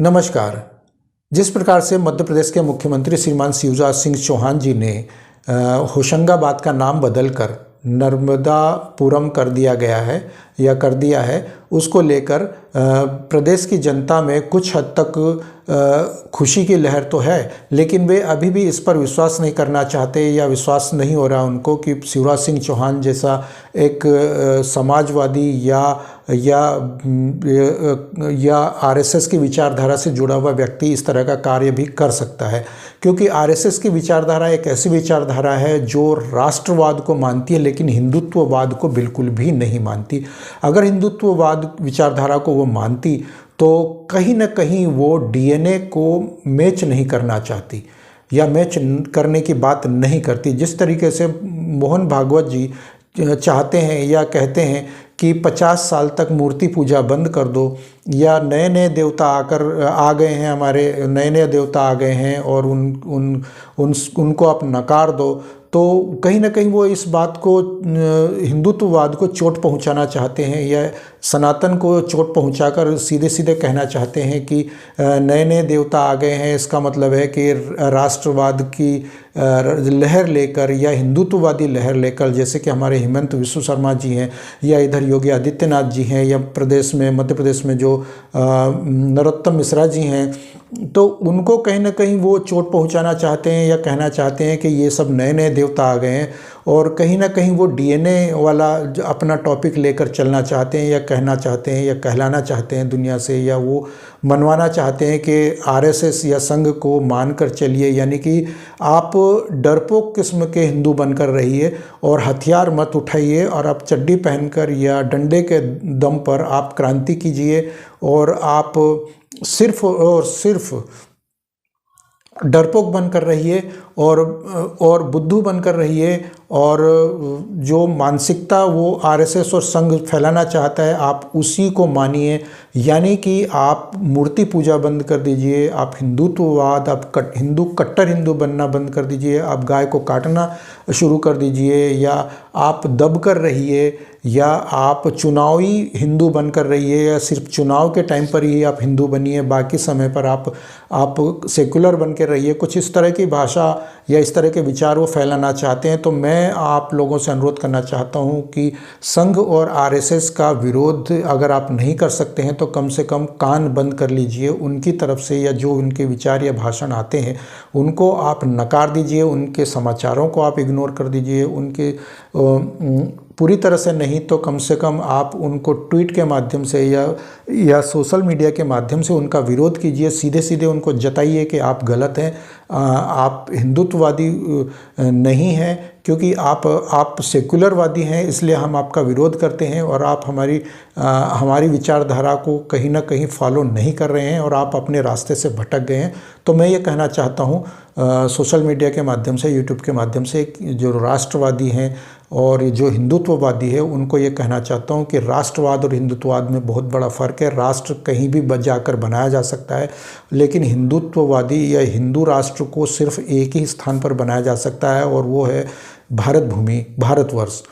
नमस्कार। जिस प्रकार से मध्य प्रदेश के मुख्यमंत्री श्रीमान शिवराज सिंह चौहान जी ने होशंगाबाद का नाम बदलकर नर्मदापुरम कर दिया गया है या कर दिया है, उसको लेकर प्रदेश की जनता में कुछ हद तक खुशी की लहर तो है, लेकिन वे अभी भी इस पर विश्वास नहीं करना चाहते या विश्वास नहीं हो रहा उनको कि शिवराज सिंह चौहान जैसा एक समाजवादी या आरएसएस की विचारधारा से जुड़ा हुआ व्यक्ति इस तरह का कार्य भी कर सकता है। क्योंकि आरएसएस की विचारधारा एक ऐसी विचारधारा है जो राष्ट्रवाद को मानती है लेकिन हिंदुत्ववाद को बिल्कुल भी नहीं मानती। अगर हिंदुत्ववाद विचारधारा को वो मानती तो कहीं ना कहीं वो डीएनए को मैच नहीं करना चाहती या मैच करने की बात नहीं करती। जिस तरीके से मोहन भागवत जी चाहते हैं या कहते हैं कि 50 साल तक मूर्ति पूजा बंद कर दो, या नए नए देवता आ गए हैं, हमारे नए नए देवता आ गए हैं और उनको आप नकार दो, तो कहीं ना कहीं वो इस बात को हिंदुत्ववाद को चोट पहुंचाना चाहते हैं या सनातन को चोट पहुंचाकर सीधे सीधे कहना चाहते हैं कि नए नए देवता आ गए हैं। इसका मतलब है कि राष्ट्रवाद की लहर लेकर या हिंदुत्ववादी लहर लेकर, जैसे कि हमारे हिमंत विश्व शर्मा जी हैं या इधर योगी आदित्यनाथ जी हैं या मध्य प्रदेश में जो नरोत्तम मिश्रा जी हैं, तो उनको कहीं ना कहीं वो चोट पहुंचाना चाहते हैं या कहना चाहते हैं कि ये सब नए नए देवता आ गए हैं, और कहीं ना कहीं वो डीएनए वाला अपना टॉपिक लेकर चलना चाहते हैं या कहना चाहते हैं या कहलाना चाहते हैं दुनिया से, या वो मनवाना चाहते हैं कि आरएसएस या संघ को मानकर चलिए, यानी कि आप डरपोक किस्म के हिंदू बनकर रहिए और हथियार मत उठाइए और आप चड्डी पहनकर या डंडे के दम पर आप क्रांति कीजिए और आप सिर्फ और सिर्फ डरपोक बनकर रहिए और बुद्धू बनकर रहिए, और जो मानसिकता वो आरएसएस और संघ फैलाना चाहता है आप उसी को मानिए। यानी कि आप मूर्ति पूजा बंद कर दीजिए, आप हिंदुत्ववाद, आप कट्टर हिंदू बनना बंद कर दीजिए, आप गाय को काटना शुरू कर दीजिए, या आप दब कर रहिए, या आप चुनावी हिंदू बनकर रहिए, या सिर्फ चुनाव के टाइम पर ही आप हिंदू बनिए, बाकी समय पर आप सेकुलर बन के रहिए। कुछ इस तरह की भाषा या इस तरह के विचार वो फैलाना चाहते हैं। तो मैं आप लोगों से अनुरोध करना चाहता हूं कि संघ और आरएसएस का विरोध अगर आप नहीं कर सकते हैं तो कम से कम कान बंद कर लीजिए उनकी तरफ से, या जो उनके विचार या भाषण आते हैं उनको आप नकार दीजिए, उनके समाचारों को आप इग्नोर कर दीजिए, उनके पूरी तरह से नहीं तो कम से कम आप उनको ट्वीट के माध्यम से या सोशल मीडिया के माध्यम से उनका विरोध कीजिए। सीधे सीधे उनको जताइए कि आप गलत हैं, आप हिंदुत्ववादी नहीं हैं, क्योंकि आप सेकुलरवादी हैं, इसलिए हम आपका विरोध करते हैं और आप हमारी विचारधारा को कहीं ना कहीं फॉलो नहीं कर रहे हैं और आप अपने रास्ते से भटक गए हैं। तो मैं ये कहना चाहता हूँ सोशल मीडिया के माध्यम से, यूट्यूब के माध्यम से, जो राष्ट्रवादी हैं और जो हिंदुत्ववादी है उनको ये कहना चाहता हूँ कि राष्ट्रवाद और हिंदुत्ववाद में बहुत बड़ा फ़र्क है। राष्ट्र कहीं भी जाकर बनाया जा सकता है, लेकिन हिंदुत्ववादी या हिंदू राष्ट्र को सिर्फ एक ही स्थान पर बनाया जा सकता है और वो है भारत भूमि, भारतवर्ष।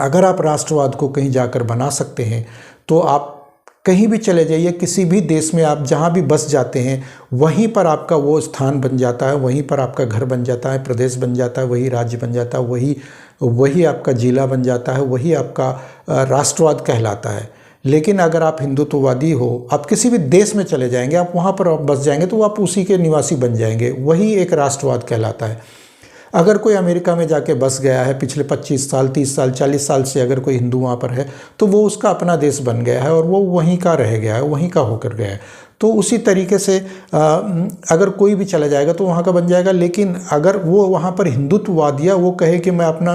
अगर आप राष्ट्रवाद को कहीं जाकर बना सकते हैं तो आप कहीं भी चले जाइए, किसी भी देश में आप जहाँ भी बस जाते हैं वहीं पर आपका वो स्थान बन जाता है, वहीं पर आपका घर बन जाता है, प्रदेश बन जाता है, वही राज्य बन जाता है, वही आपका जिला बन जाता है, वही आपका राष्ट्रवाद कहलाता है। लेकिन अगर आप हिंदुत्ववादी हो, आप किसी भी देश में चले जाएंगे, आप वहाँ पर बस जाएंगे तो आप उसी के निवासी बन जाएंगे, वही एक राष्ट्रवाद कहलाता है। अगर कोई अमेरिका में जाके बस गया है पिछले 25 साल, 30 साल, 40 साल से, अगर कोई हिंदू वहाँ पर है तो वो उसका अपना देश बन गया है और वो वहीं का रह गया है, वहीं का होकर गया है। तो उसी तरीके से अगर कोई भी चला जाएगा तो वहाँ का बन जाएगा। लेकिन अगर वो वहाँ पर हिंदुत्ववादिया वो कहे कि मैं अपना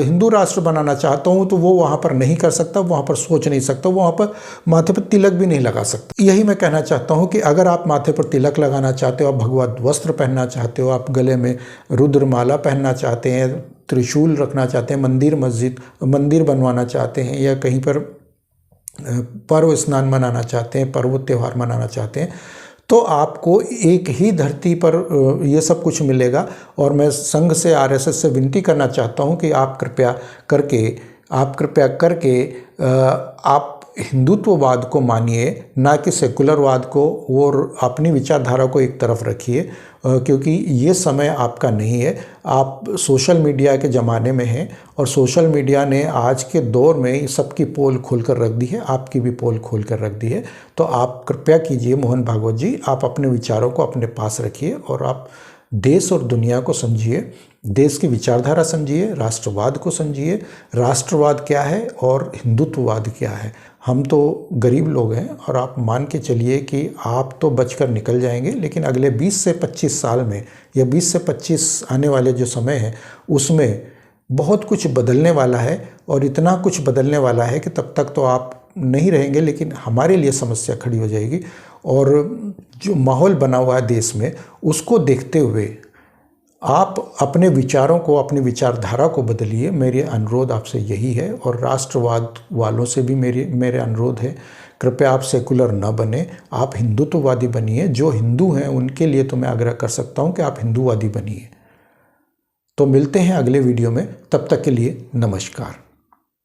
हिंदू राष्ट्र बनाना चाहता हूँ, तो वो वहाँ पर नहीं कर सकता, वहाँ पर सोच नहीं सकता, वहाँ पर माथे पर तिलक भी नहीं लगा सकता। यही मैं कहना चाहता हूँ कि अगर आप माथे पर तिलक लगाना चाहते हो, आप भगवा वस्त्र पहनना चाहते हो, आप गले में रुद्रमाला पहनना चाहते हैं, त्रिशूल रखना चाहते हैं, मंदिर बनवाना चाहते हैं, या कहीं पर पर्व स्नान मनाना चाहते हैं, पर्व त्यौहार मनाना चाहते हैं, तो आपको एक ही धरती पर ये सब कुछ मिलेगा। और मैं संघ से, आरएसएस से विनती करना चाहता हूँ कि आप कृपया करके आप हिंदुत्ववाद को मानिए, ना कि सेकुलरवाद को, और अपनी विचारधारा को एक तरफ रखिए, क्योंकि ये समय आपका नहीं है। आप सोशल मीडिया के ज़माने में हैं और सोशल मीडिया ने आज के दौर में सबकी पोल खोल कर रख दी है, आपकी भी पोल खोल कर रख दी है। तो आप कृपया कीजिए मोहन भागवत जी, आप अपने विचारों को अपने पास रखिए और आप देश और दुनिया को समझिए, देश की विचारधारा समझिए, राष्ट्रवाद को समझिए। राष्ट्रवाद क्या है और हिंदुत्ववाद क्या है। हम तो गरीब लोग हैं और आप मान के चलिए कि आप तो बचकर निकल जाएंगे, लेकिन अगले 20 से 25 साल में या 20 से 25 आने वाले जो समय है उसमें बहुत कुछ बदलने वाला है, और इतना कुछ बदलने वाला है कि तब तक तो आप नहीं रहेंगे, लेकिन हमारे लिए समस्या खड़ी हो जाएगी। और जो माहौल बना हुआ है देश में, उसको देखते हुए आप अपने विचारों को, अपनी विचारधारा को बदलिए। मेरे अनुरोध आपसे यही है, और राष्ट्रवाद वालों से भी मेरे अनुरोध है, कृपया आप सेकुलर न बने, आप हिंदुत्ववादी बनिए। जो हिंदू हैं उनके लिए तो मैं आग्रह कर सकता हूं कि आप हिंदूवादी बनिए। तो मिलते हैं अगले वीडियो में, तब तक के लिए नमस्कार।